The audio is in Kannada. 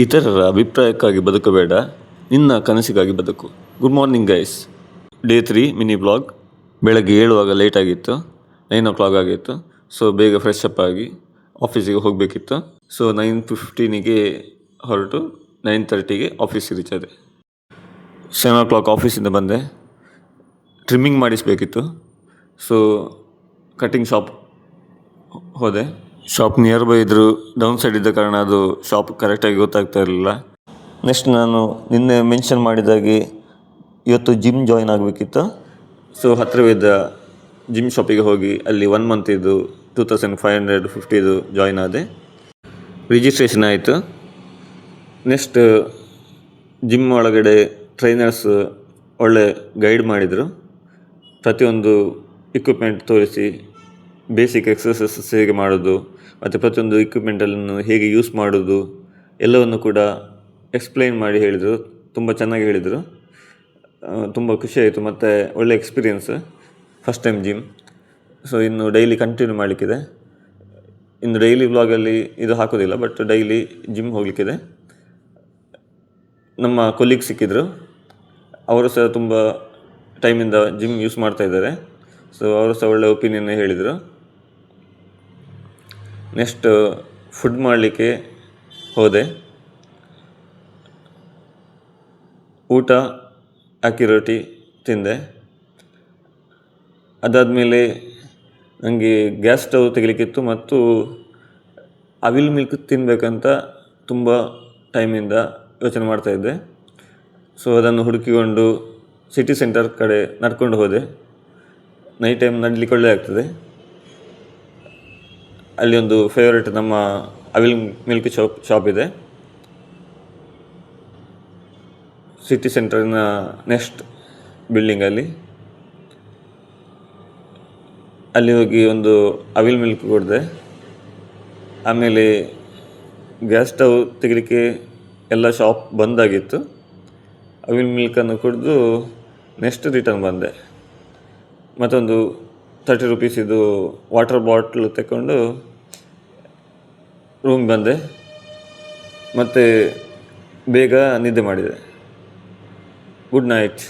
ಇತರರ ಅಭಿಪ್ರಾಯಕ್ಕಾಗಿ ಬದುಕಬೇಡ, ನಿನ್ನ ಕನಸಿಗಾಗಿ ಬದುಕು. Good morning guys. Day 3 mini blog. ಬೆಳಗ್ಗೆ ಏಳುವಾಗ ಲೇಟ್ ಆಗಿತ್ತು, 9 o'clock ಆಗಿತ್ತು. ಸೊ ಬೇಗ ಫ್ರೆಶ್ ಅಪ್ ಆಗಿ ಆಫೀಸಿಗೆ ಹೋಗಬೇಕಿತ್ತು. ಸೊ 9:15ಗೆ ಹೊರಟು 9:30ಗೆ ಆಫೀಸಿಗೆ ರೀಚ್ ಆದೆ. 7 o'clock ಆಫೀಸಿಂದ ಬಂದೆ. ಟ್ರಿಮ್ಮಿಂಗ್ ಮಾಡಿಸಬೇಕಿತ್ತು. ಸೊ ಕಟಿಂಗ್ ಶಾಪ್ ಹೋದೆ. ಶಾಪ್ ನಿಯರ್ ಬೈ ಇದ್ದರು, ಡೌನ್ ಸೈಡ್ ಇದ್ದ ಕಾರಣ ಅದು ಶಾಪ್ ಕರೆಕ್ಟಾಗಿ ಗೊತ್ತಾಗ್ತಾ ಇರಲಿಲ್ಲ. ನೆಕ್ಸ್ಟ್ ನಾನು ನಿನ್ನೆ ಮೆನ್ಷನ್ ಮಾಡಿದಾಗೆ ಇವತ್ತು ಜಿಮ್ ಜಾಯಿನ್ ಆಗಬೇಕಿತ್ತು. ಸೊ ಹತ್ತಿರವಿದ್ದ ಜಿಮ್ ಶಾಪಿಗೆ ಹೋಗಿ ಅಲ್ಲಿ 1 month 2550 ಜಾಯಿನ್ ಆದೆ. ರಿಜಿಸ್ಟ್ರೇಷನ್ ಆಯಿತು. ನೆಕ್ಸ್ಟ್ ಜಿಮ್ ಒಳಗಡೆ ಟ್ರೈನರ್ಸ್ ಒಳ್ಳೆ ಗೈಡ್ ಮಾಡಿದರು. ಪ್ರತಿಯೊಂದು ಇಕ್ವಿಪ್ಮೆಂಟ್ ತೋರಿಸಿ, ಬೇಸಿಕ್ ಎಕ್ಸಸೈಸಸ್ ಹೇಗೆ ಮಾಡೋದು ಮತ್ತು ಪ್ರತಿಯೊಂದು ಇಕ್ವಿಪ್ಮೆಂಟನ್ನು ಹೇಗೆ ಯೂಸ್ ಮಾಡೋದು ಎಲ್ಲವನ್ನು ಕೂಡ ಎಕ್ಸ್ಪ್ಲೈನ್ ಮಾಡಿ ಹೇಳಿದರು. ತುಂಬ ಚೆನ್ನಾಗಿ ಹೇಳಿದರು. ತುಂಬ ಖುಷಿಯಾಯಿತು ಮತ್ತು ಒಳ್ಳೆ experience. First time gym. So ಇನ್ನು ಡೈಲಿ ಕಂಟಿನ್ಯೂ ಮಾಡಲಿಕ್ಕಿದೆ. ಇನ್ನು ಡೈಲಿ ವ್ಲಾಗಲ್ಲಿ ಇದು ಹಾಕೋದಿಲ್ಲ, ಬಟ್ ಡೈಲಿ ಜಿಮ್ ಹೋಗಲಿಕ್ಕಿದೆ. ನಮ್ಮ ಕೊಲೀಗ್ ಸಿಕ್ಕಿದ್ರು. ಅವರು ಸಹ ತುಂಬ ಟೈಮಿಂದ ಜಿಮ್ ಯೂಸ್ ಮಾಡ್ತಾ ಇದ್ದಾರೆ. ಸೊ ಅವರು ಸಹ ಒಳ್ಳೆ ಒಪಿನಿಯನ್ ಹೇಳಿದರು. ನೆಕ್ಸ್ಟ್ ಫುಡ್ ಮಾಡಲಿಕ್ಕೆ ಹೋದೆ. ಊಟ ಅಕ್ಕಿ ರೊಟ್ಟಿ ತಿಂದೆ. ಅದಾದಮೇಲೆ ನನಗೆ ಗ್ಯಾಸ್ ಸ್ಟವ್ ತೆಗಿಲಿಕ್ಕಿತ್ತು ಮತ್ತು ಅವಿಲ್ ಮಿಲ್ಕ್ ತಿನ್ನಬೇಕಂತ ತುಂಬ ಟೈಮಿಂದ ಯೋಚನೆ ಮಾಡ್ತಾಯಿದ್ದೆ. ಸೊ ಅದನ್ನು ಹುಡುಕಿಕೊಂಡು ಸಿಟಿ ಸೆಂಟರ್ ಕಡೆ ನಡ್ಕೊಂಡು ಹೋದೆ. ನೈಟ್ ಟೈಮ್ ನಡಲಿಕ್ಕೆ ಒಳ್ಳೆ ಆಗ್ತದೆ. ಅಲ್ಲಿ ಒಂದು ಫೇವ್ರೇಟ್ ನಮ್ಮ ಅವಿಲ್ ಮಿಲ್ಕ್ ಶಾಪ್ ಇದೆ. ಸಿಟಿ ಸೆಂಟರಿನ ನೆಕ್ಸ್ಟ್ ಬಿಲ್ಡಿಂಗಲ್ಲಿ. ಅಲ್ಲಿ ಹೋಗಿ ಒಂದು ಅವಿಲ್ ಮಿಲ್ಕ್ ಕುಡಿದೆ. ಆಮೇಲೆ ಗ್ಯಾಸ್ ಸ್ಟವ್ ತೆಗಿಲಿಕ್ಕೆ ಎಲ್ಲ ಶಾಪ್ ಬಂದಾಗಿತ್ತು. ಅವಿಲ್ ಮಿಲ್ಕನ್ನು ಕುಡಿದು ನೆಕ್ಸ್ಟ್ ರಿಟರ್ನ್ ಬಂದೆ. ಮತ್ತೊಂದು 30 rupees ವಾಟರ್ ಬಾಟ್ಲ್ ತಗೊಂಡು ರೂಮ್ ಬಂದೆ. ಮತ್ತು ಬೇಗ ನಿದ್ದೆ ಮಾಡಿದೆ. Good night.